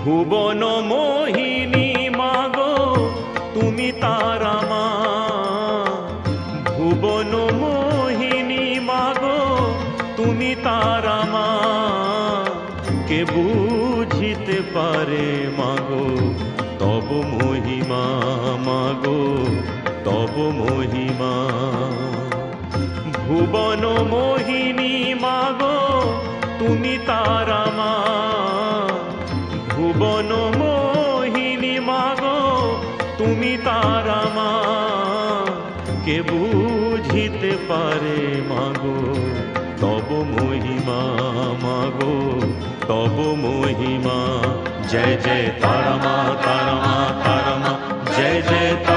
ভুবন মোহিনী মাগো তুমি তারা মা, ভুবন মোহিনী মাগো তুমি তারা মা। কে বুঝিতে পারে মাগো তব মহিমা, মাগো তব মহিমা। ভুবন মোহিনী মাগো তুমি তারা মা, ভুবন মোহিনী মাগো তুমি তারা মা। কে বুঝিতে পারে মাগো তব মহিমা, মাগো তব মহিমা। জয় জয় তারা মা, তারা মা, তারা মা, জয় জয় তারা